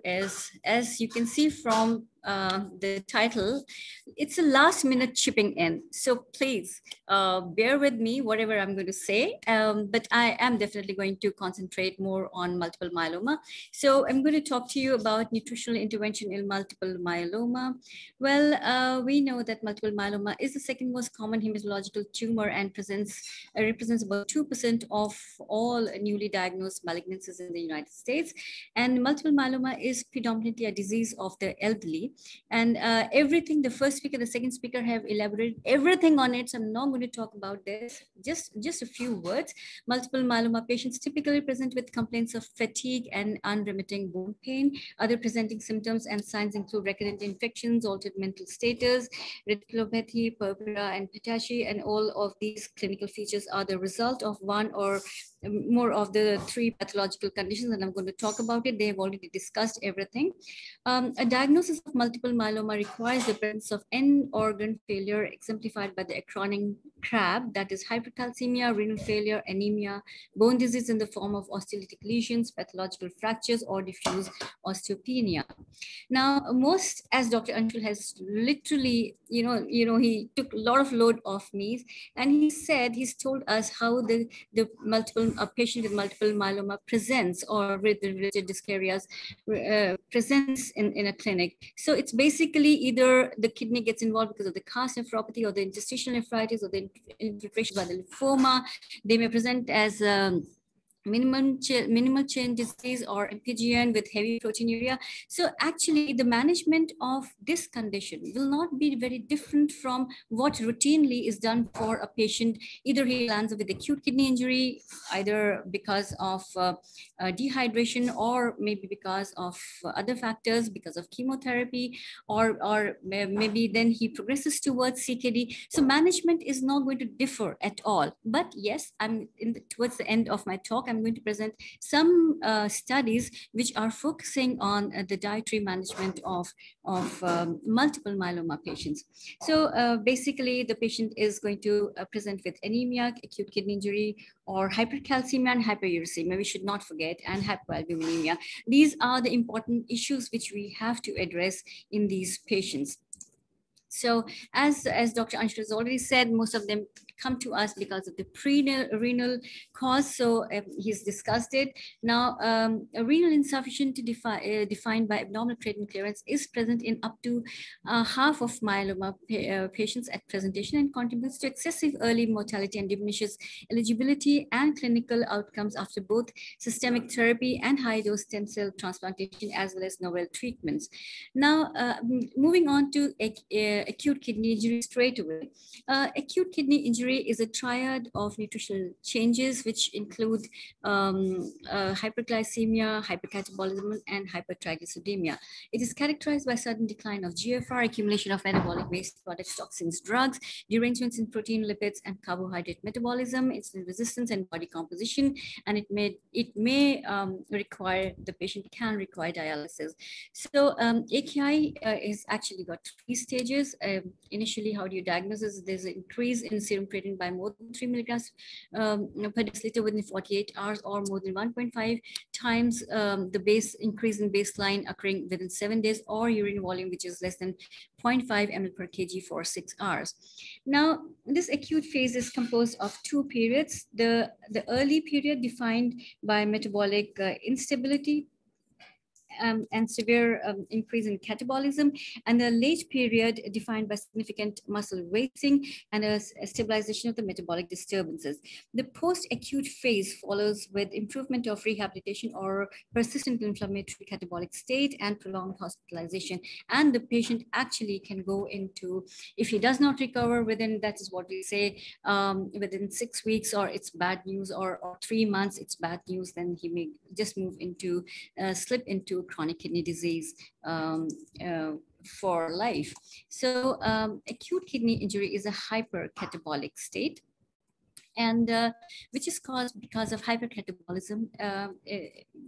as you can see from the title, it's a last minute chipping in. So please bear with me, whatever I'm going to say, but I am definitely going to concentrate more on multiple myeloma. So I'm going to talk to you about nutritional intervention in multiple myeloma. Well, we know that multiple myeloma is the second most common hematological tumor and represents about 2% of all newly diagnosed malignancies in the United States. And multiple myeloma is predominantly a disease of the elderly. And everything, the first speaker, the second speaker have elaborated everything on it. So I'm not going to talk about this, just a few words. Multiple myeloma patients typically present with complaints of fatigue and unremitting bone pain. Other presenting symptoms and signs include recurrent infections, altered mental status, reticulopathy, purpura, and patagy. And all of these clinical features are the result of one or more of the three pathological conditions, and I'm going to talk about it. They have already discussed everything. A diagnosis of multiple myeloma requires the presence of end organ failure, exemplified by the acronym CRAB, that is hypercalcemia, renal failure, anemia, bone disease in the form of osteolytic lesions, pathological fractures, or diffuse osteopenia. Now, most, as Dr. Anshul has literally, he took a lot of load off me, and he's told us how the multiple patient with multiple myeloma presents, or with the related dyscarrias presents in a clinic. So it's basically either the kidney gets involved because of the cast nephropathy, or the interstitial nephritis, or the infiltration by the lymphoma. They may present as minimal chain disease or MPGN with heavy proteinuria. So actually the management of this condition will not be very different from what routinely is done for a patient. Either he lands with acute kidney injury, either because of dehydration, or maybe because of other factors, because of chemotherapy, or maybe then he progresses towards CKD. So management is not going to differ at all. But yes, I'm towards the end of my talk, I'm going to present some studies which are focusing on the dietary management of multiple myeloma patients. So basically, the patient is going to present with anemia, acute kidney injury, or hypercalcemia and hyperuricemia, we should not forget, and hypoalbuminemia. These are the important issues which we have to address in these patients. So as Dr. Anshul has already said, most of them come to us because of the renal cause. So he's discussed it. Now, a renal insufficiency defined by abnormal creatinine clearance is present in up to half of myeloma patients at presentation, and contributes to excessive early mortality and diminishes eligibility and clinical outcomes after both systemic therapy and high-dose stem cell transplantation, as well as novel treatments. Now, moving on to acute kidney injury straight away. Acute kidney injury is a triad of nutritional changes, which include hyperglycemia, hypercatabolism, and hypertriglyceridemia. It is characterized by sudden decline of GFR, accumulation of metabolic waste products, toxins, drugs, derangements in protein, lipids, and carbohydrate metabolism, insulin resistance, and body composition, and it may require, the patient can require dialysis. So AKI is actually got three stages. Initially, how do you diagnose this? There's an increase in serum creatinine by more than 3 milligrams per deciliter within 48 hours, or more than 1.5 times the increase in baseline occurring within 7 days, or urine volume which is less than 0.5 ml per kg for 6 hours. Now, this acute phase is composed of two periods. The early period defined by metabolic instability and severe increase in catabolism, and the late period defined by significant muscle wasting and a stabilization of the metabolic disturbances. The post-acute phase follows with improvement of rehabilitation or persistent inflammatory catabolic state and prolonged hospitalization. And the patient actually can go into, if he does not recover within, that is what we say, within 6 weeks, or it's bad news, or 3 months, it's bad news, then he may just move into, slip into chronic kidney disease for life. So acute kidney injury is a hypercatabolic state, and which is caused because of hypercatabolism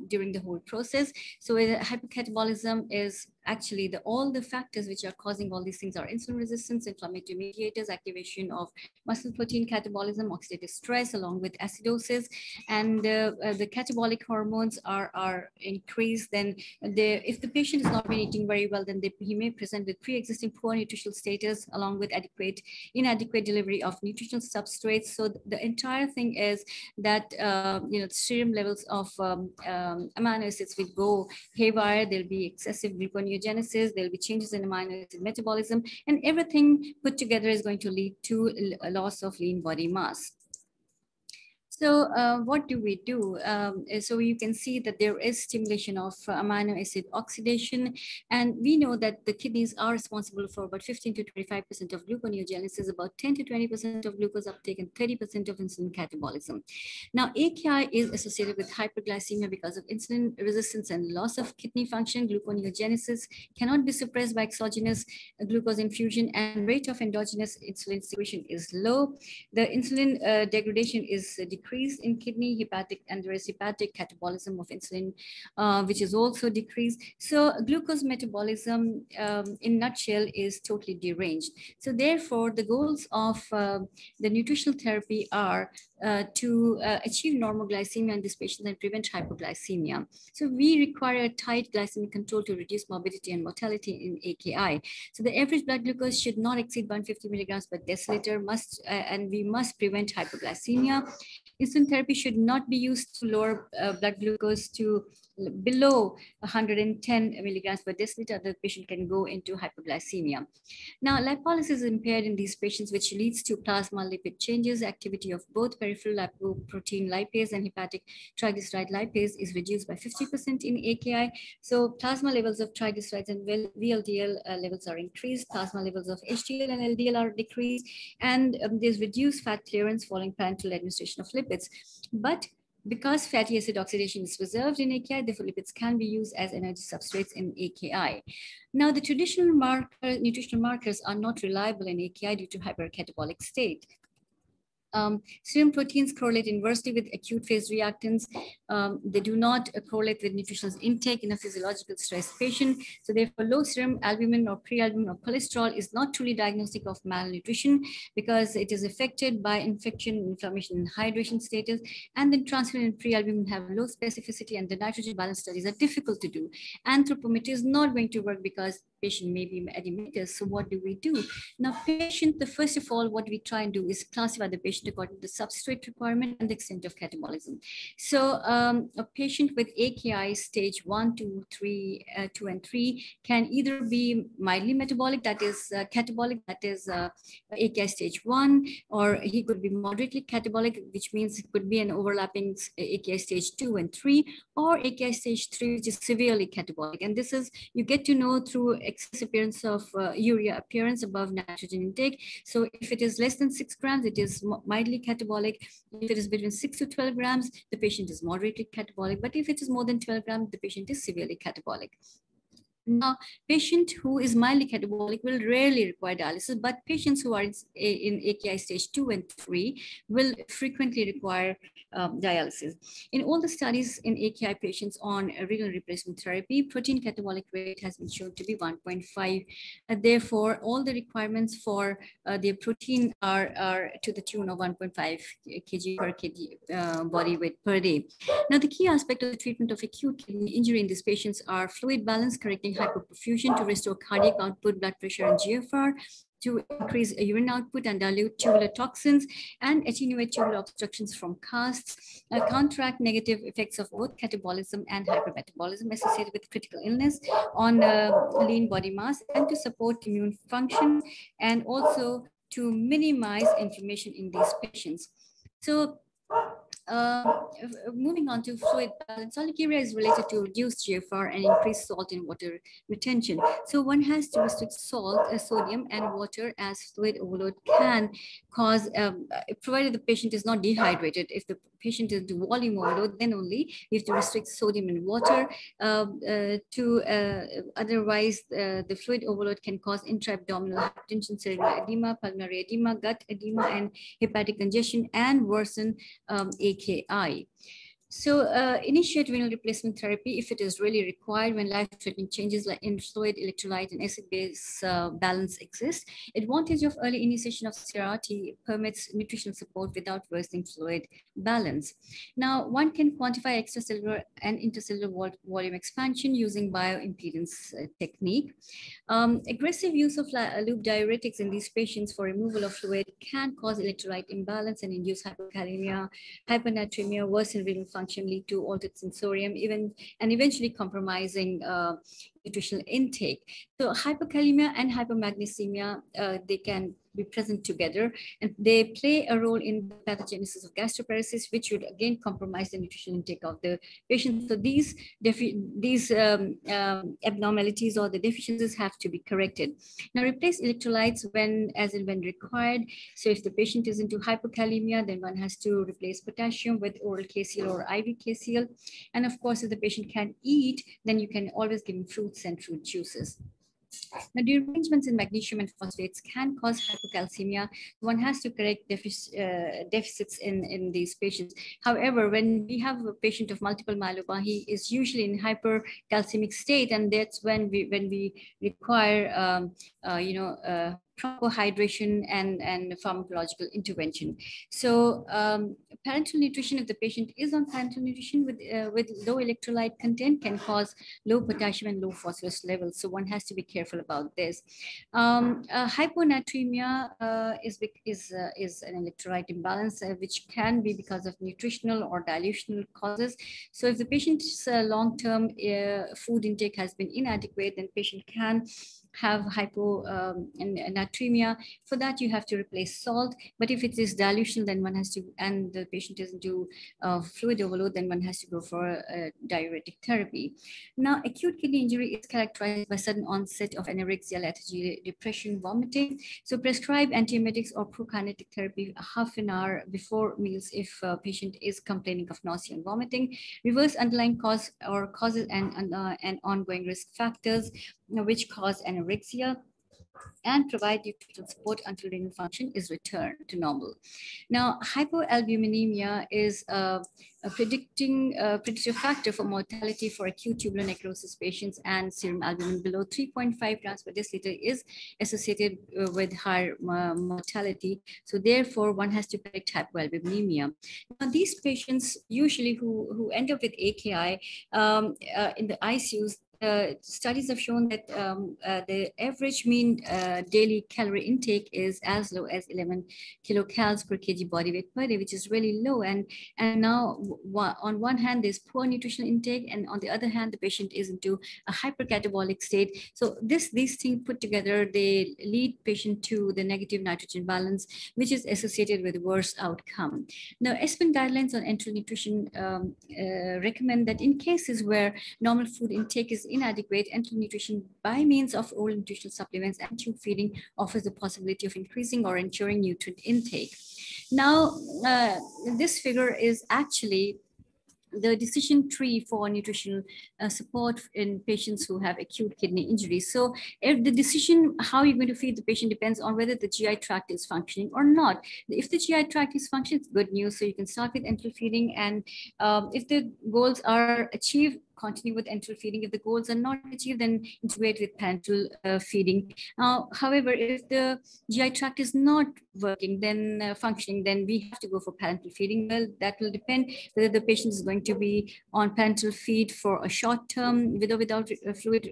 during the whole process. So hypercatabolism is actually all the factors which are causing all these things are insulin resistance, inflammatory mediators, activation of muscle protein catabolism, oxidative stress, along with acidosis, and the catabolic hormones are increased. Then if the patient is not been eating very well, then he may present with pre-existing poor nutritional status, along with inadequate delivery of nutritional substrates. So the entire thing is that the serum levels of amino acids will go haywire. There'll be excessive gluconeogenesis. There'll be changes in amino acid metabolism, and everything put together is going to lead to a loss of lean body mass. So what do we do? So you can see that there is stimulation of amino acid oxidation, and we know that the kidneys are responsible for about 15 to 25% of gluconeogenesis, about 10 to 20% of glucose uptake, and 30% of insulin catabolism. Now, AKI is associated with hyperglycemia because of insulin resistance and loss of kidney function. Gluconeogenesis cannot be suppressed by exogenous glucose infusion, and rate of endogenous insulin secretion is low. The insulin degradation is decreased in kidney, hepatic, and there is hepatic catabolism of insulin, which is also decreased. So glucose metabolism in nutshell is totally deranged. So therefore, the goals of the nutritional therapy are to achieve normoglycemia in these patients and prevent hypoglycemia. So we require a tight glycemic control to reduce morbidity and mortality in AKI. So the average blood glucose should not exceed 150 milligrams per deciliter, and we must prevent hypoglycemia. Insulin therapy should not be used to lower blood glucose to below 110 milligrams per deciliter. The patient can go into hypoglycemia. Now, lipolysis is impaired in these patients, which leads to plasma lipid changes. Activity of both peripheral lipoprotein lipase and hepatic triglyceride lipase is reduced by 50% in AKI. So plasma levels of triglycerides and VLDL levels are increased. Plasma levels of HDL and LDL are decreased, and there's reduced fat clearance following parenteral administration of lipids. But because fatty acid oxidation is preserved in AKI, therefore lipids can be used as energy substrates in AKI. Now, the traditional nutritional markers are not reliable in AKI due to hypercatabolic state. Serum proteins correlate inversely with acute phase reactants. They do not correlate with nutritional intake in a physiological stress patient. So therefore, low serum albumin or pre-albumin or cholesterol is not truly diagnostic of malnutrition because it is affected by infection, inflammation, and hydration status. And then transferrin and pre-albumin have low specificity, and the nitrogen balance studies are difficult to do. Anthropometry is not going to work because patient may be edematous. So what do we do? Now, first of all, what we try and do is classify the patient according to the substrate requirement and the extent of catabolism. So a patient with AKI stage 1, 2, and 3 can either be mildly metabolic, that is catabolic, that is AKI stage 1, or he could be moderately catabolic, which means it could be an overlapping AKI stage 2 and 3, or AKI stage 3, which is severely catabolic. And this is, you get to know through excess appearance of urea appearance above nitrogen intake. So if it is less than 6 grams, it is mildly catabolic. If it is between 6 to 12 grams, the patient is moderately catabolic. But if it is more than 12 grams, the patient is severely catabolic. Now, patient who is mildly catabolic will rarely require dialysis, but patients who are in AKI stage 2 and 3 will frequently require dialysis. In all the studies in AKI patients on renal replacement therapy, protein catabolic rate has been shown to be 1.5. Therefore, all the requirements for their protein are to the tune of 1.5 kg per kg body weight per day. Now, the key aspect of the treatment of acute kidney injury in these patients are fluid balance, correcting hyperperfusion to restore cardiac output, blood pressure, and GFR, to increase urine output and dilute tubular toxins, and attenuate tubular obstructions from casts, counteract negative effects of both catabolism and hypermetabolism associated with critical illness on lean body mass, and to support immune function, and also to minimize inflammation in these patients. So moving on to fluid balance, oliguria is related to reduced GFR and increased salt in water retention. So one has to restrict salt, sodium, and water, as fluid overload can cause, provided the patient is not dehydrated. If the patient is to volume overload, then only you have to restrict sodium and water. Otherwise, the fluid overload can cause intra-abdominal hypertension, cerebral edema, pulmonary edema, gut edema, and hepatic congestion, and worsen AKI. So initiate renal replacement therapy if it is really required when life-threatening changes like in fluid, electrolyte, and acid-base balance exist. Advantage of early initiation of CRT permits nutritional support without worsening fluid balance. Now, one can quantify extracellular and intercellular volume expansion using bioimpedance technique. Aggressive use of loop diuretics in these patients for removal of fluid can cause electrolyte imbalance and induce hypokalemia, hyponatremia, worsen renal function, lead to altered sensorium, and eventually compromising nutritional intake. So hypokalemia and hypomagnesemia, they can be present together, and they play a role in the pathogenesis of gastroparesis, which would again compromise the nutritional intake of the patient. So these abnormalities or the deficiencies have to be corrected. Now, replace electrolytes when, as and when required. So if the patient is into hypokalemia, then one has to replace potassium with oral KCl or IV KCl. And of course, if the patient can eat, then you can always give him fruits and fruit juices. Now, derangements in magnesium and phosphates can cause hypocalcemia. One has to correct deficits in these patients. However, when we have a patient of multiple myeloma, he is usually in hypercalcemic state, and that's when we require, proper hydration and pharmacological intervention. So parenteral nutrition, if the patient is on parenteral nutrition with low electrolyte content, can cause low potassium and low phosphorus levels. So one has to be careful about this. Hyponatremia is an electrolyte imbalance, which can be because of nutritional or dilutional causes. So if the patient's long-term food intake has been inadequate, then patient can have hyponatremia. For that, you have to replace salt. But if it is dilutional, then one has to, and the patient doesn't do fluid overload, then one has to go for diuretic therapy. Now, acute kidney injury is characterized by sudden onset of anorexia, lethargy, depression, vomiting. So prescribe antiemetics or prokinetic therapy half an hour before meals if a patient is complaining of nausea and vomiting. Reverse underlying cause or causes and ongoing risk factors which cause anorexia, and provide nutritional support until renal function is returned to normal. Now, hypoalbuminemia is a predictive factor for mortality for acute tubular necrosis patients, and serum albumin below 3.5 grams per deciliter is associated with higher mortality. So therefore, one has to correct hypoalbuminemia. Now, these patients usually who end up with AKI in the ICUs, studies have shown that the average mean daily calorie intake is as low as 11 kilocalories per kg body weight per day, which is really low. And now, on one hand, there's poor nutritional intake, and on the other hand, the patient is into a hypercatabolic state. So these things put together, they lead patient to the negative nitrogen balance, which is associated with worse outcome. Now, ESPEN guidelines on enteral nutrition recommend that in cases where normal food intake is inadequate, enteral nutrition by means of oral nutritional supplements and tube feeding offers the possibility of increasing or ensuring nutrient intake. Now, this figure is actually the decision tree for nutritional support in patients who have acute kidney injury. So if the decision how you're going to feed the patient depends on whether the GI tract is functioning or not. If the GI tract is functioning, it's good news. So you can start with enteral feeding, and if the goals are achieved, continue with enteral feeding. If the goals are not achieved, then integrate with parenteral feeding. However, if the GI tract is not working, then functioning, then we have to go for parenteral feeding. Well, that will depend whether the patient is going to be on parenteral feed for a short term with or without fluid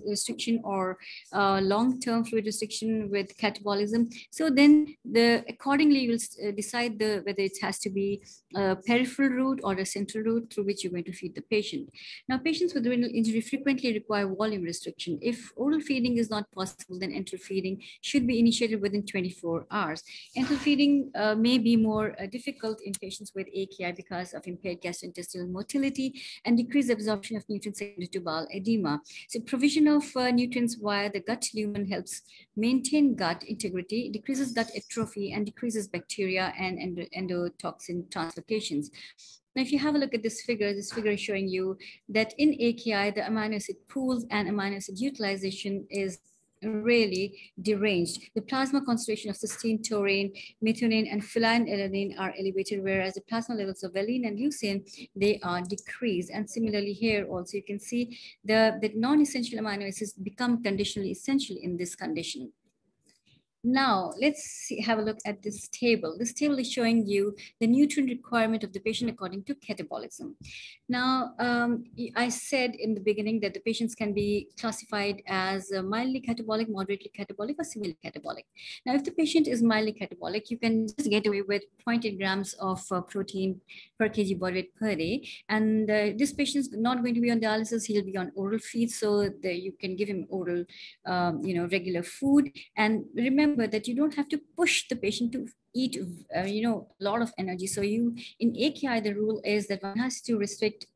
restriction, or long-term fluid restriction with catabolism. So then accordingly you will decide whether it has to be a peripheral route or a central route through which you're going to feed the patient. Now, patients with renal injury frequently require volume restriction. If oral feeding is not possible, then enteral feeding should be initiated within 24 hours. Enteral feeding may be more difficult in patients with AKI because of impaired gastrointestinal motility and decreased absorption of nutrients secondary to bowel edema. So provision of nutrients via the gut lumen helps maintain gut integrity, decreases gut atrophy, and decreases bacteria and endotoxin translocations. Now, if you have a look at this figure is showing you that in AKI, the amino acid pools and amino acid utilization is really deranged. The plasma concentration of cysteine, taurine, methionine, and phenylalanine are elevated, whereas the plasma levels of valine and leucine, they are decreased. And similarly here also, you can see the non-essential amino acids become conditionally essential in this condition. Now, have a look at this table. This table is showing you the nutrient requirement of the patient according to catabolism. Now, I said in the beginning that the patients can be classified as mildly catabolic, moderately catabolic, or severely catabolic. Now, if the patient is mildly catabolic, you can just get away with 0.8 grams of protein per kg body weight per day. And this patient is not going to be on dialysis. He'll be on oral feed, so you can give him oral, regular food. And remember that you don't have to push the patient to eat, a lot of energy. So in AKI, the rule is that one has to restrict,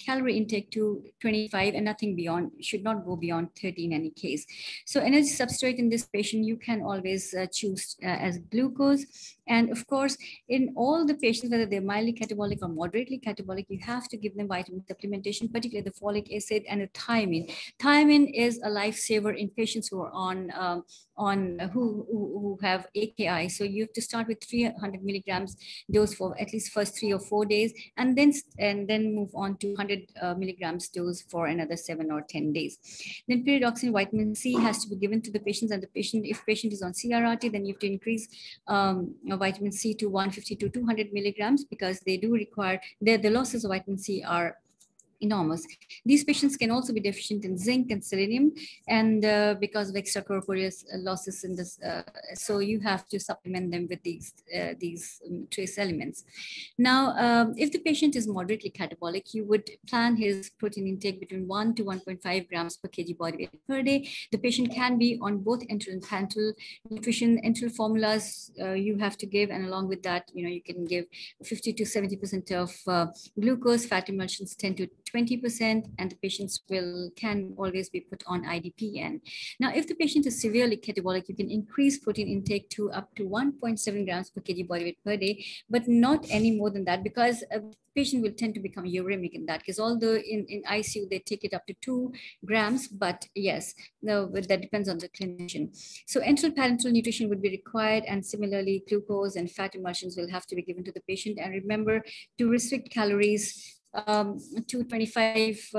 calorie intake to 25 and nothing beyond, should not go beyond 30 in any case. So energy substrate in this patient, you can always choose as glucose. And of course, in all the patients, whether they're mildly catabolic or moderately catabolic, you have to give them vitamin supplementation, particularly the folic acid and the thiamine. Thiamine is a lifesaver in patients who are who have AKI. So you have to start with 300 milligrams dose for at least first 3 or 4 days, and then move on to 100 milligrams dose for another 7 or 10 days. Then pyridoxine vitamin C has to be given to the patients, and if patient is on CRRT, then you have to increase vitamin C to 150 to 200 milligrams, because they do require, the losses of vitamin C are enormous. These patients can also be deficient in zinc and selenium, and because of extracorporeal losses in this, so you have to supplement them with these trace elements. Now, if the patient is moderately catabolic, you would plan his protein intake between 1 to 1.5 grams per kg body weight per day. The patient can be on both enteral and parenteral nutrition. Enteral formulas you have to give, and along with that, you can give 50 to 70% of glucose, fat emulsions 10 to 20%, and the patients can always be put on IDPN. Now, if the patient is severely catabolic, you can increase protein intake to up to 1.7 grams per kg body weight per day, but not any more than that, because a patient will tend to become uremic in that case. Although in ICU, they take it up to 2 grams, but yes, that depends on the clinician. So enteral parenteral nutrition would be required, and similarly, glucose and fat emulsions will have to be given to the patient. And remember to restrict calories to 25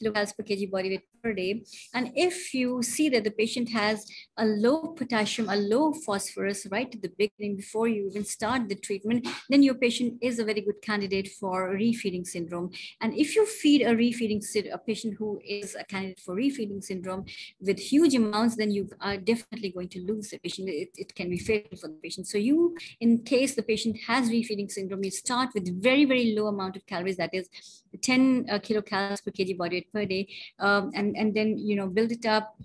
kilocalories per kg body weight per day. And if you see that the patient has a low potassium, a low phosphorus right at the beginning before you even start the treatment, then your patient is a very good candidate for refeeding syndrome. And if you feed a patient who is a candidate for refeeding syndrome with huge amounts, then you are definitely going to lose the patient. It can be fatal for the patient. So in case the patient has refeeding syndrome, you start with very, very low amount of calories, that is 10 kilocalories per kg body weight per day, and then build it up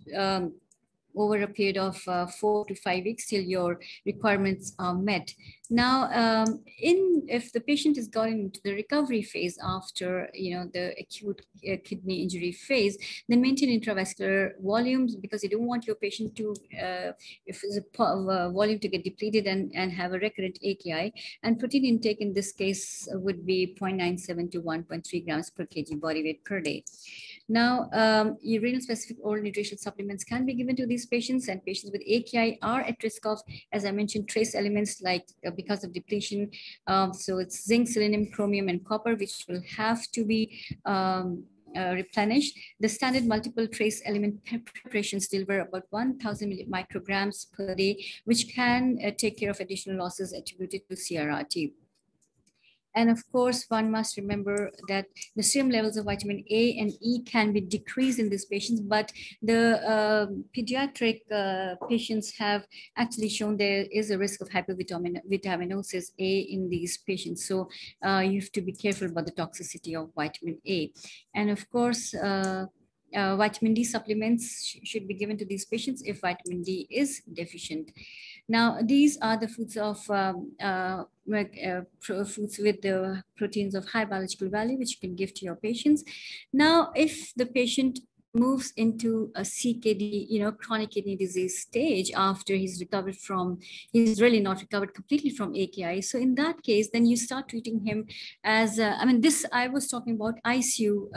over a period of 4 to 5 weeks till your requirements are met. Now, if the patient is going into the recovery phase after the acute kidney injury phase, then maintain intravascular volumes, because you don't want your patient to volume to get depleted and have a recurrent AKI. And protein intake in this case would be 0.97 to 1.3 grams per kg body weight per day. Now, renal specific oral nutritional supplements can be given to these patients, and patients with AKI are at risk of, as I mentioned, trace elements like because of depletion. So it's zinc, selenium, chromium, and copper, which will have to be replenished. The standard multiple trace element preparations deliver about 1,000 micrograms per day, which can take care of additional losses attributed to CRRT. And of course, one must remember that the serum levels of vitamin A and E can be decreased in these patients, but the pediatric patients have actually shown there is a risk of hypervitaminosis A in these patients. So you have to be careful about the toxicity of vitamin A. And of course, vitamin D supplements should be given to these patients if vitamin D is deficient. Now, these are the foods of foods with the proteins of high biological value, which you can give to your patients. Now, if the patient moves into a CKD, chronic kidney disease stage after he's recovered from, he's really not recovered completely from AKI. So in that case, then you start treating him as, this, I was talking about ICU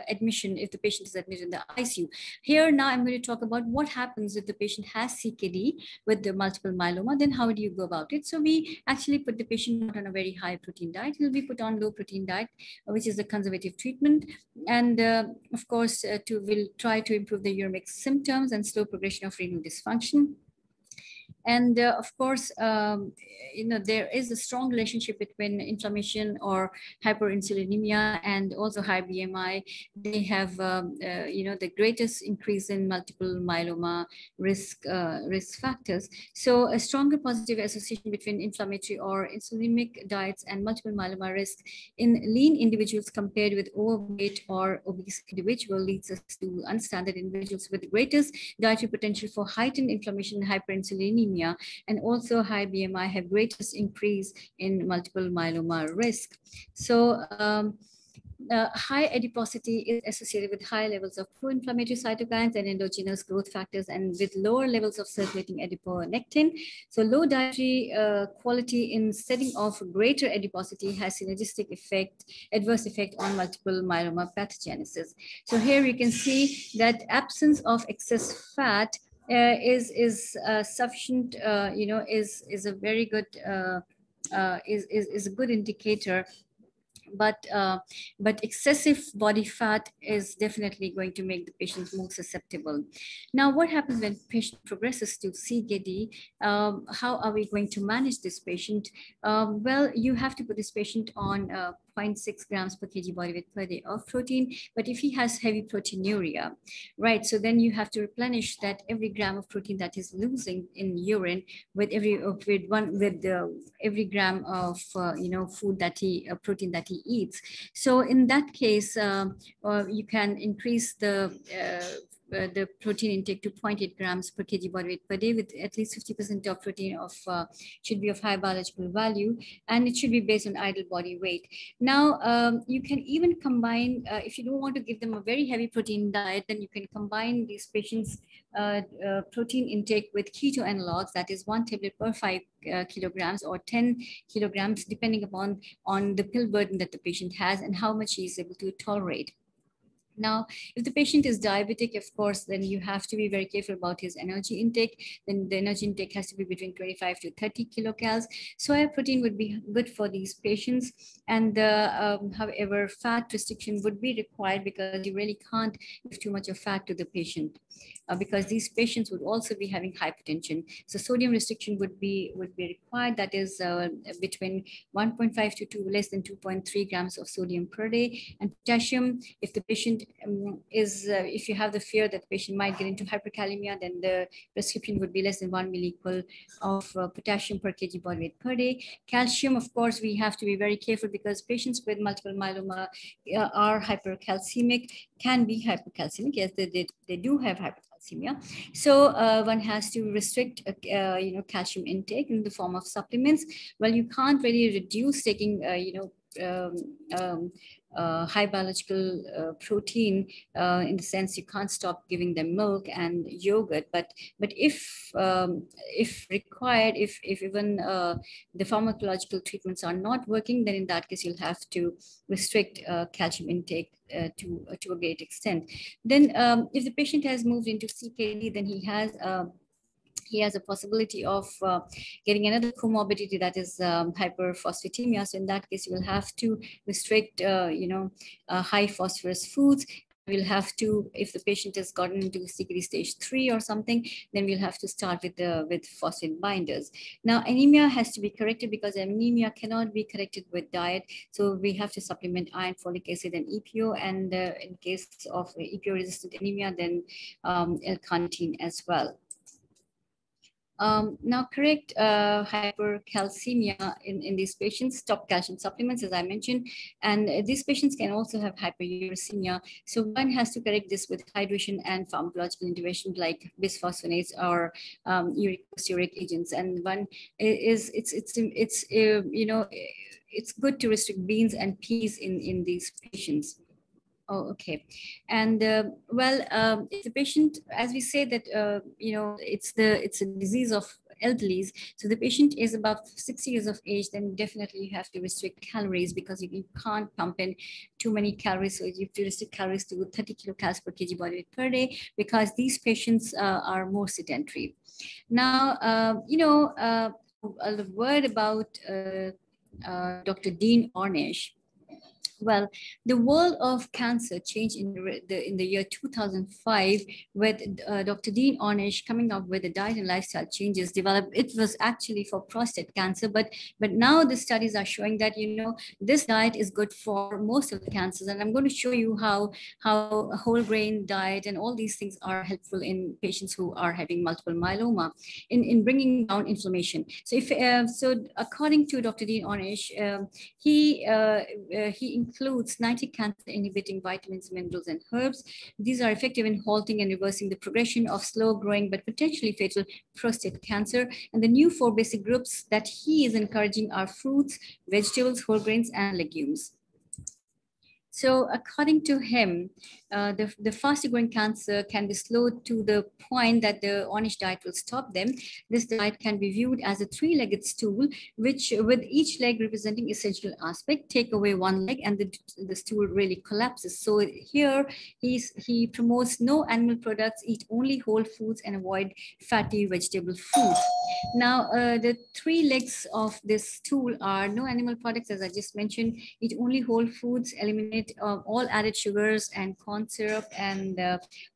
admission, if the patient is admitted in the ICU. Here now I'm going to talk about what happens if the patient has CKD with the multiple myeloma, then how do you go about it? So we actually put the patient not on a very high protein diet. He'll be put on low protein diet, which is the conservative treatment. And of course, we'll try to improve the uremic symptoms and slow progression of renal dysfunction. And of course, there is a strong relationship between inflammation or hyperinsulinemia and also high BMI. They have, the greatest increase in multiple myeloma risk factors. So a stronger positive association between inflammatory or insulinemic diets and multiple myeloma risk in lean individuals compared with overweight or obese individual leads us to understand that individuals with the greatest dietary potential for heightened inflammation and hyperinsulinemia and also high BMI have greatest increase in multiple myeloma risk. So high adiposity is associated with high levels of pro-inflammatory cytokines and endogenous growth factors and with lower levels of circulating adiponectin. So low dietary quality in setting off greater adiposity has synergistic adverse effect on multiple myeloma pathogenesis. So here you can see that absence of excess fat is sufficient, is a very good, is a good indicator. But excessive body fat is definitely going to make the patient more susceptible. Now, what happens when patient progresses to CKD? How are we going to manage this patient? Well, you have to put this patient on 0.6 grams per kg body weight per day of protein. But if he has heavy proteinuria, right, so then you have to replenish that every gram of protein that he's losing in urine with every gram of food that protein that he eats. So in that case, you can increase the protein intake to 0.8 grams per kg body weight per day with at least 50% of protein should be of high biological value, and it should be based on ideal body weight. Now, you can even combine, if you don't want to give them a very heavy protein diet, then you can combine these patients' protein intake with keto analogs, that is 1 tablet per 5 kilograms or 10 kilograms, depending upon the pill burden that the patient has and how much he is able to tolerate. Now, if the patient is diabetic, of course, then you have to be very careful about his energy intake. Then the energy intake has to be between 25 to 30 kilocalories. Soya protein would be good for these patients. And however, fat restriction would be required because you really can't give too much of fat to the patient because these patients would also be having hypertension. So sodium restriction would be required. That is between 1.5 to 2, less than 2.3 grams of sodium per day. And potassium, if the patient if you have the fear that the patient might get into hyperkalemia, then the prescription would be less than 1 milliequal of potassium per kg body weight per day. Calcium, of course, we have to be very careful because patients with multiple myeloma are hypercalcemic, can be hypercalcemic. Yes, they do have hypercalcemia. So one has to restrict, calcium intake in the form of supplements. Well, you can't really reduce taking, high biological protein in the sense you can't stop giving them milk and yogurt, but if required, if even the pharmacological treatments are not working, then in that case you'll have to restrict calcium intake to a great extent. Then if the patient has moved into CKD, then he has a possibility of getting another comorbidity, that is hyperphosphatemia. So in that case, you will have to restrict, high phosphorus foods. We'll have to, if the patient has gotten into CKD stage 3 or something, then we'll have to start with phosphate binders. Now, anemia has to be corrected because anemia cannot be corrected with diet. So we have to supplement iron, folic acid, and EPO. And in case of EPO-resistant anemia, then L-carnitine as well. Now, correct hypercalcemia in these patients, stop calcium supplements, as I mentioned, and these patients can also have hyperuricemia. So one has to correct this with hydration and pharmacological intervention like bisphosphonates or uric agents. And one is it's good to restrict beans and peas in these patients. Oh, okay. And well, if the patient, as we say that, it's a disease of elderlies. So the patient is about 60 years of age, then definitely you have to restrict calories because you can't pump in too many calories. So you have to restrict calories to 30 kilocalories per kg body weight per day because these patients are more sedentary. Now, a word about Dr. Dean Ornish. Well, the world of cancer changed in the year 2005 with Dr. Dean Ornish coming up with the diet and lifestyle changes developed. It was actually for prostate cancer, but now the studies are showing that this diet is good for most of the cancers, and I'm going to show you how a whole grain diet and all these things are helpful in patients who are having multiple myeloma in bringing down inflammation. So according to Dr. Dean Ornish, he includes 90 cancer-inhibiting vitamins, minerals, and herbs. These are effective in halting and reversing the progression of slow-growing but potentially fatal prostate cancer. And the new 4 basic groups that he is encouraging are fruits, vegetables, whole grains, and legumes. So according to him, the faster growing cancer can be slowed to the point that the Ornish diet will stop them. This diet can be viewed as a 3-legged stool, which with each leg representing essential aspect. Take away one leg and the stool really collapses. So here he promotes no animal products, eat only whole foods, and avoid fatty vegetable foods. Now, the 3 legs of this stool are no animal products, as I just mentioned, eat only whole foods, eliminate all added sugars and corn syrup and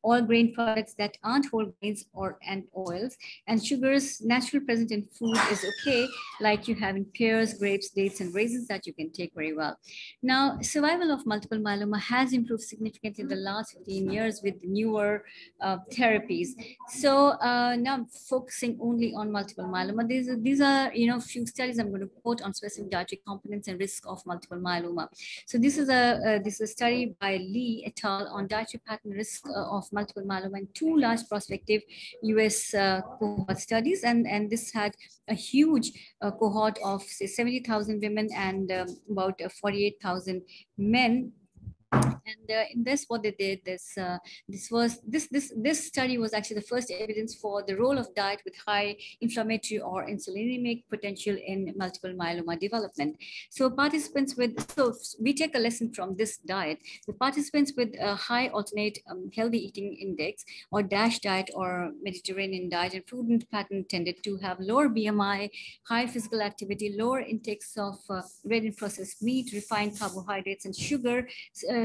all grain products that aren't whole grains and oils, and sugars natural present in food is okay, like you have in pears, grapes, dates, and raisins that you can take very well. Now, survival of multiple myeloma has improved significantly in the last 15 years with newer therapies. So now focusing only on multiple myeloma, these are few studies I'm going to quote on specific dietary components and risk of multiple myeloma. So this is a study by Lee et al. On dietary pattern risk of multiple myeloma in 2 large prospective US cohort studies, and this had a huge cohort of say 70,000 women and about 48,000 men. And in this, what they did, this study was actually the first evidence for the role of diet with high inflammatory or insulinemic potential in multiple myeloma development. So we take a lesson from this diet. The participants with a high alternate healthy eating index or DASH diet or Mediterranean diet and prudent pattern tended to have lower BMI, high physical activity, lower intakes of red and processed meat, refined carbohydrates and sugar,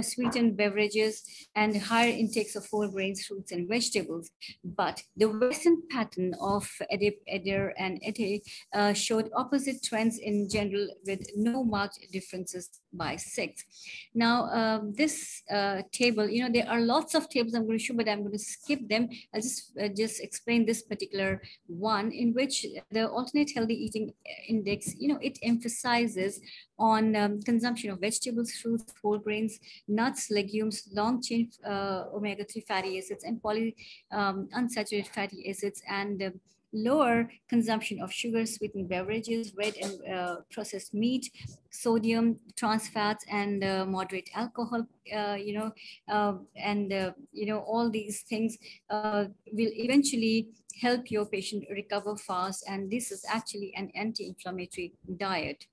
sweetened beverages, and higher intakes of whole grains, fruits, and vegetables. But the Western pattern of EDIP, EDER, and ETE showed opposite trends in general with no marked differences by sex. Now, this table, there are lots of tables I'm going to show, but I'm going to skip them. I'll just explain this particular one in which the alternate healthy eating index, it emphasizes on consumption of vegetables, fruits, whole grains, nuts, legumes, long-chain omega-3 fatty acids, and unsaturated fatty acids, and lower consumption of sugar, sweetened beverages, red and processed meat, sodium, trans fats, and moderate alcohol, all these things will eventually help your patient recover fast. And this is actually an anti-inflammatory diet.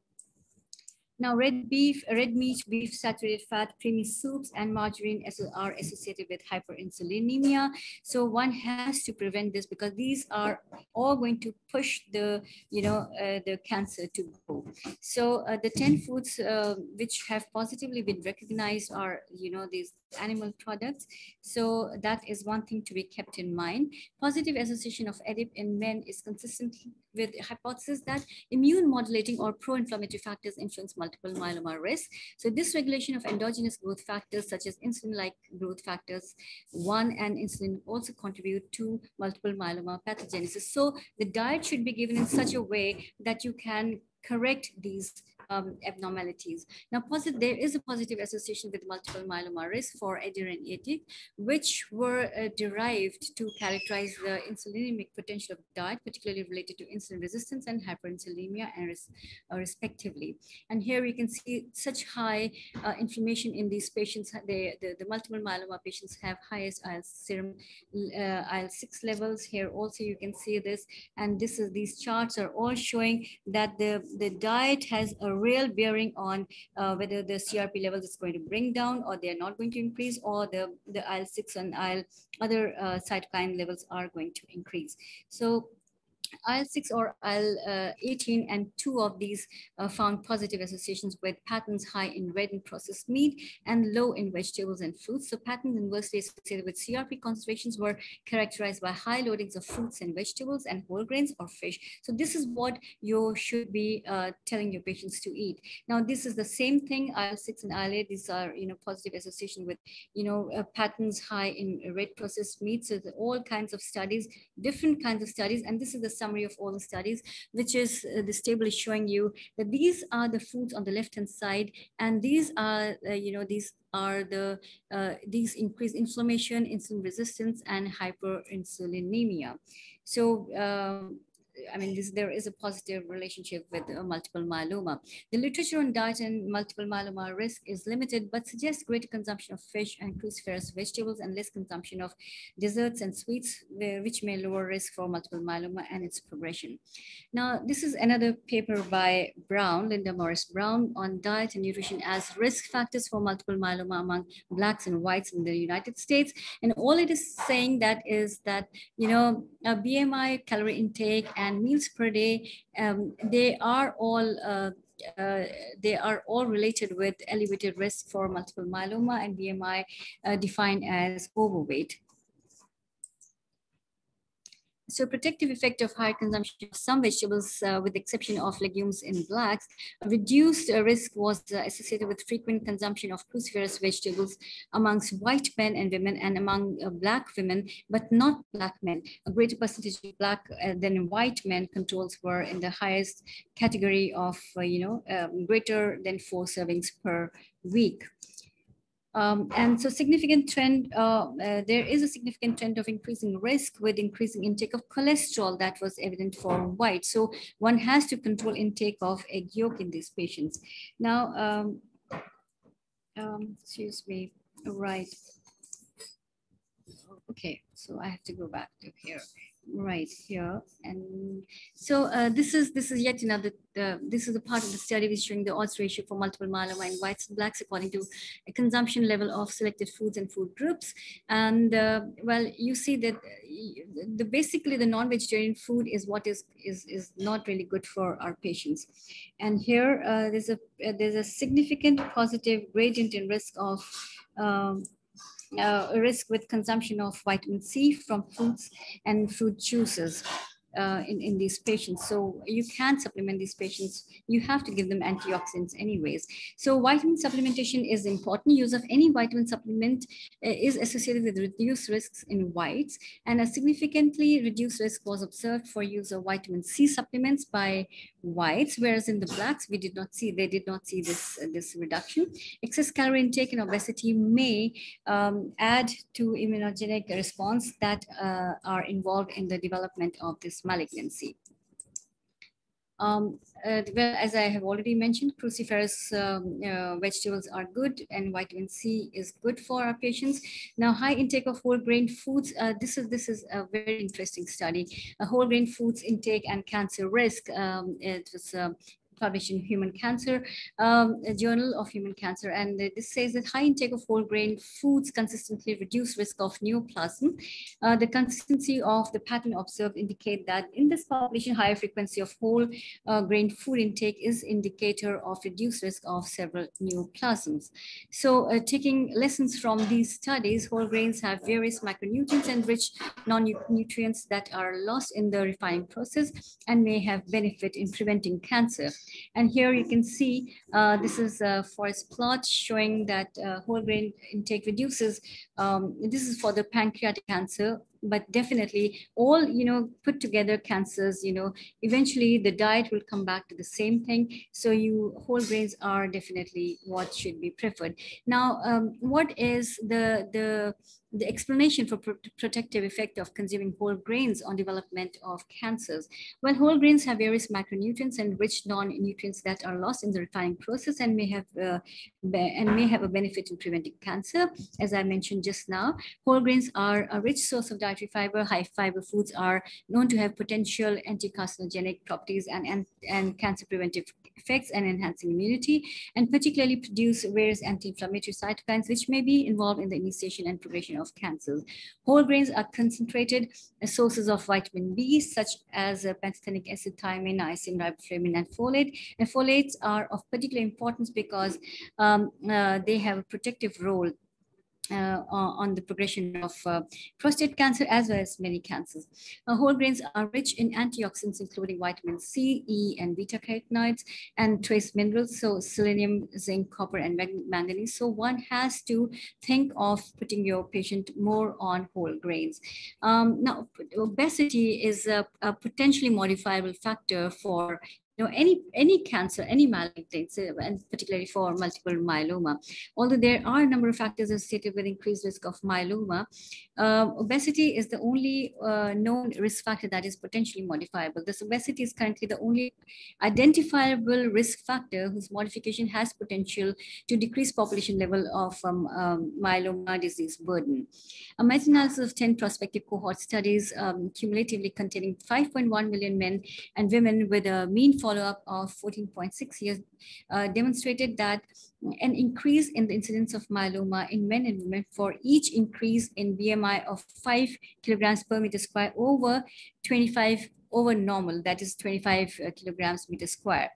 Now, red meat, beef, saturated fat, creamy soups, and margarine are associated with hyperinsulinemia. So one has to prevent this because these are all going to push the cancer to grow. So the 10 foods which have positively been recognized are these animal products. So that is one thing to be kept in mind. Positive association of EDIP in men is consistent with hypothesis that immune modulating or pro-inflammatory factors influence multiple myeloma risk. So dysregulation of endogenous growth factors such as insulin-like growth factors 1 and insulin also contribute to multiple myeloma pathogenesis. So the diet should be given in such a way that you can correct these abnormalities. Now, there is a positive association with multiple myeloma risk for Adair and Etic, which were derived to characterize the insulinemic potential of diet, particularly related to insulin resistance and hyperinsulinemia, and respectively. And here you can see such high inflammation in these patients. The multiple myeloma patients have highest serum IL-6 levels. Here also you can see this, and these charts are all showing that the diet has a real bearing on whether the CRP levels is going to bring down, or they're not going to increase, or the IL-6 and other cytokine levels are going to increase. So IL-6 or IL-18 and two of these found positive associations with patterns high in red and processed meat and low in vegetables and fruits. So patterns inversely associated with CRP concentrations were characterized by high loadings of fruits and vegetables and whole grains or fish. So this is what you should be telling your patients to eat. Now, this is the same thing, IL-6 and IL-8, these are, positive association with, patterns high in red processed meat. So all kinds of studies, different kinds of studies, and this is the summary of all the studies, which is this table is showing you that these are the foods on the left hand side, and these are these increase inflammation, insulin resistance, and hyperinsulinemia. So there is a positive relationship with multiple myeloma. The literature on diet and multiple myeloma risk is limited, but suggests greater consumption of fish and cruciferous vegetables and less consumption of desserts and sweets, which may lower risk for multiple myeloma and its progression. Now, this is another paper by Linda Morris Brown, on diet and nutrition as risk factors for multiple myeloma among Blacks and whites in the United States. And all it is saying that is that, BMI, calorie intake, and meals per day, they are all related with elevated risk for multiple myeloma and BMI defined as overweight. So protective effect of high consumption of some vegetables, with the exception of legumes in Blacks, reduced risk was associated with frequent consumption of cruciferous vegetables amongst white men and women, and among Black women, but not Black men. A greater percentage of Black than white men controls were in the highest category of, greater than 4 servings per week. And so significant trend, there is a significant trend of increasing risk with increasing intake of cholesterol that was evident for white. So one has to control intake of egg yolk in these patients. Now, excuse me, right. Okay, so I have to go back to here. Right here, and so this is yet another. This is a part of the study which is showing the odds ratio for multiple myeloma in whites and Blacks according to a consumption level of selected foods and food groups. And well, you see that basically the non-vegetarian food is what is not really good for our patients. And here there's a significant positive gradient in risk of risk with consumption of vitamin C from fruits and fruit juices in these patients. So you can't supplement these patients. You have to give them antioxidants anyways. So vitamin supplementation is important. Use of any vitamin supplement is associated with reduced risks in whites, and a significantly reduced risk was observed for use of vitamin C supplements by whites, whereas in the Blacks, they did not see this reduction. Excess calorie intake and obesity may add to immunogenic response that are involved in the development of this malignancy. Well, as I have already mentioned, cruciferous vegetables are good, and vitamin C is good for our patients. Now, high intake of whole grain foods. This is a very interesting study. Whole grain foods intake and cancer risk. It was published in Human Cancer, a Journal of Human Cancer. And this says that high intake of whole grain foods consistently reduce risk of neoplasm. The consistency of the pattern observed indicate that in this population, higher frequency of whole grain food intake is indicator of reduced risk of several neoplasms. So taking lessons from these studies, whole grains have various micronutrients and rich non-nutrients that are lost in the refining process and may have benefit in preventing cancer. And here you can see, this is a forest plot showing that whole grain intake reduces, this is for the pancreatic cancer but definitely all, put together cancers, eventually the diet will come back to the same thing. So whole grains are definitely what should be preferred. Now, what is the explanation for protective effect of consuming whole grains on development of cancers? Well, whole grains have various macronutrients and rich non-nutrients that are lost in the refining process and may have a benefit in preventing cancer. As I mentioned just now, whole grains are a rich source of dietary fiber. High fiber foods are known to have potential anti-carcinogenic properties and cancer preventive effects and enhancing immunity, and particularly produce various anti-inflammatory cytokines, which may be involved in the initiation and progression of cancers. Whole grains are concentrated sources of vitamin B, such as pantothenic acid, thiamine, niacin, riboflavin, and folate. And folates are of particular importance because they have a protective role on the progression of prostate cancer as well as many cancers. Whole grains are rich in antioxidants, including vitamin C, E, and beta carotenoids, and trace minerals, so selenium, zinc, copper, and manganese. So one has to think of putting your patient more on whole grains. Now, obesity is a potentially modifiable factor for any cancer, any malignancy, and particularly for multiple myeloma. Although there are a number of factors associated with increased risk of myeloma, obesity is the only known risk factor that is potentially modifiable. This obesity is currently the only identifiable risk factor whose modification has potential to decrease population level of myeloma disease burden. A meta-analysis of 10 prospective cohort studies cumulatively containing 5.1 million men and women with a mean follow-up of 14.6 years demonstrated that an increase in the incidence of myeloma in men and women for each increase in BMI of 5 kilograms per meter square over 25 over normal, that is 25 kilograms meter square.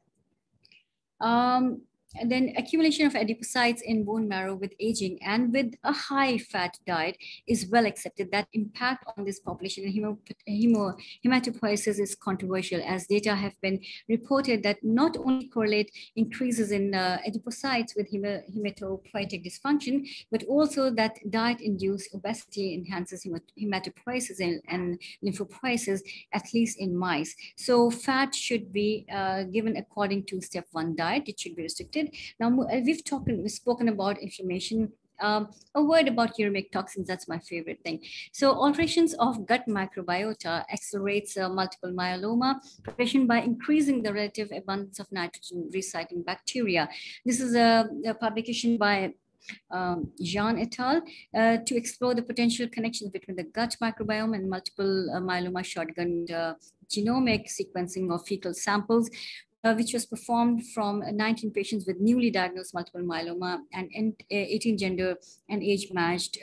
And then accumulation of adipocytes in bone marrow with aging and with a high fat diet is well accepted. That impact on this population hematopoiesis is controversial, as data have been reported that not only correlate increases in adipocytes with hematopoietic dysfunction, but also that diet-induced obesity enhances hematopoiesis and lymphopoiesis, at least in mice. So fat should be given according to step 1 diet. It should be restricted. Now, we've spoken about inflammation. A word about uremic toxins, that's my favorite thing. So alterations of gut microbiota accelerates multiple myeloma progression by increasing the relative abundance of nitrogen recycling bacteria. This is a publication by Jean et al. To explore the potential connections between the gut microbiome and multiple myeloma shotgun genomic sequencing of fecal samples, which was performed from 19 patients with newly diagnosed multiple myeloma and 18 gender and age-matched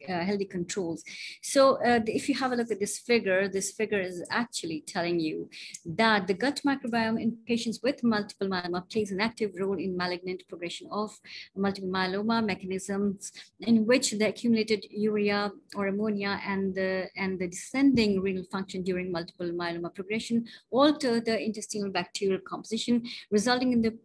healthy controls. So if you have a look at this figure is actually telling you that the gut microbiome in patients with multiple myeloma plays an active role in malignant progression of multiple myeloma mechanisms, in which the accumulated urea or ammonia and the descending renal function during multiple myeloma progression alter the intestinal bacterial composition, resulting in the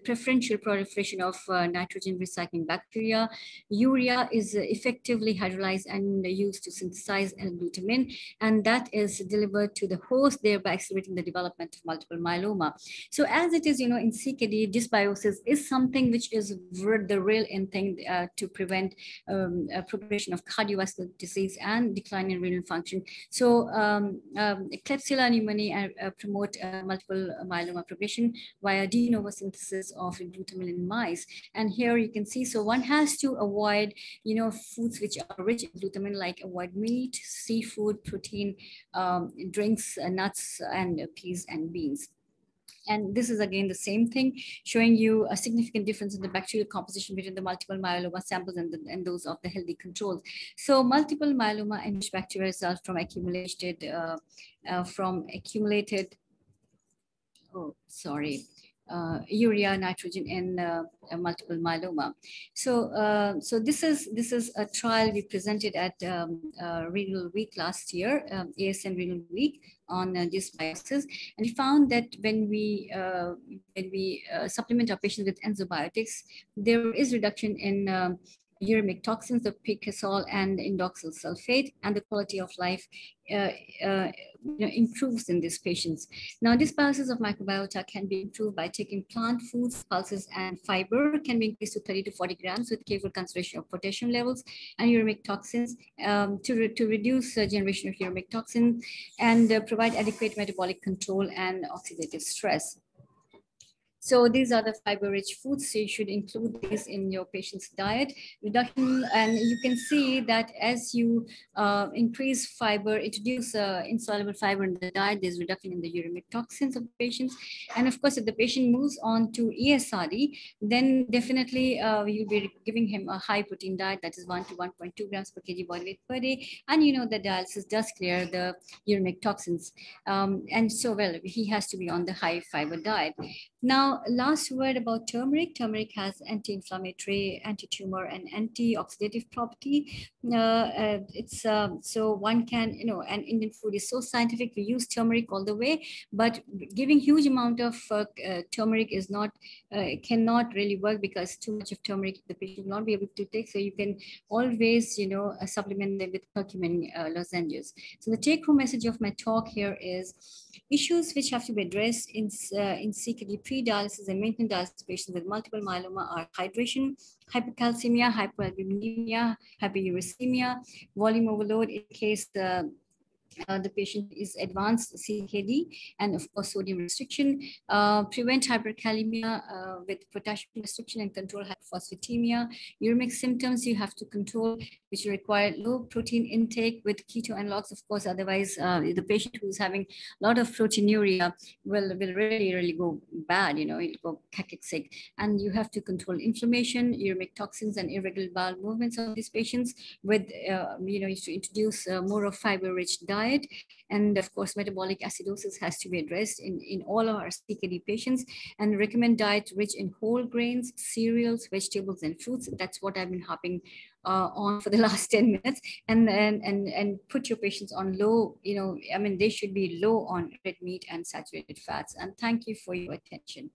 preferential proliferation of nitrogen recycling bacteria. Urea is effectively hydrolyzed and used to synthesize L-glutamine, and that is delivered to the host, thereby accelerating the development of multiple myeloma. So as it is, in CKD, dysbiosis is something which is the real end thing to prevent progression of cardiovascular disease and decline in renal function. So Klebsiella pneumoniae promote multiple myeloma progression via de novo synthesis of glutamine in mice. And here you can see, so one has to avoid, foods which are rich in glutamine, like avoid meat, seafood, protein, drinks, nuts, and peas and beans. And this is again the same thing, showing you a significant difference in the bacterial composition between the multiple myeloma samples and those of the healthy controls. So multiple myeloma enriched bacteria result from accumulated, urea, nitrogen, and multiple myeloma. So, so this is a trial we presented at Renal Week last year, ASN Renal Week, on dysbiosis, and we found that when we supplement our patients with enzymbiotics, there is reduction in uremic toxins, the picasol and indoxyl sulfate, and the quality of life uh, uh, improves in these patients. Now, this balances of microbiota can be improved by taking plant foods, pulses, and fiber can be increased to 30 to 40 grams with careful consideration of potassium levels and uremic toxins to reduce generation of uremic toxins and provide adequate metabolic control and oxidative stress. So these are the fiber-rich foods. So you should include these in your patient's diet. Reduction, and you can see that as you increase fiber, introduce insoluble fiber in the diet, there's reduction in the uremic toxins of the patients. And of course, if the patient moves on to ESRD, then definitely you'll be giving him a high protein diet that is 1 to 1.2 grams per kg body weight per day. And you know that dialysis does clear the uremic toxins. And so, well, he has to be on the high fiber diet. Now, last word about turmeric. Turmeric has anti-inflammatory, anti-tumor, and antioxidative property. So one can, and Indian food is so scientific. We use turmeric all the way, but giving huge amount of turmeric is not, cannot really work because too much of turmeric the patient will not be able to take. So you can always, supplement them with curcumin lozenges. So the take-home message of my talk here is issues which have to be addressed in CKD pre-dialysis and maintenance dialysis patients with multiple myeloma are hydration, hypercalcemia, hypoalbuminemia, hyperuricemia, volume overload in case the patient is advanced CKD, and of course sodium restriction, prevent hyperkalemia with potassium restriction and control hypophosphatemia. Uremic symptoms you have to control, which require low protein intake with keto analogs, of course, otherwise the patient who's having a lot of proteinuria will really go bad, he'll go cachexic. And you have to control inflammation, uremic toxins, and irregular bowel movements of these patients with, to introduce more of fiber-rich diet. And of course, metabolic acidosis has to be addressed in all of our CKD patients, and recommend diet rich in whole grains, cereals, vegetables, and fruits. That's what I've been harping on for the last 10 minutes, and put your patients on low, they should be low on red meat and saturated fats. And thank you for your attention.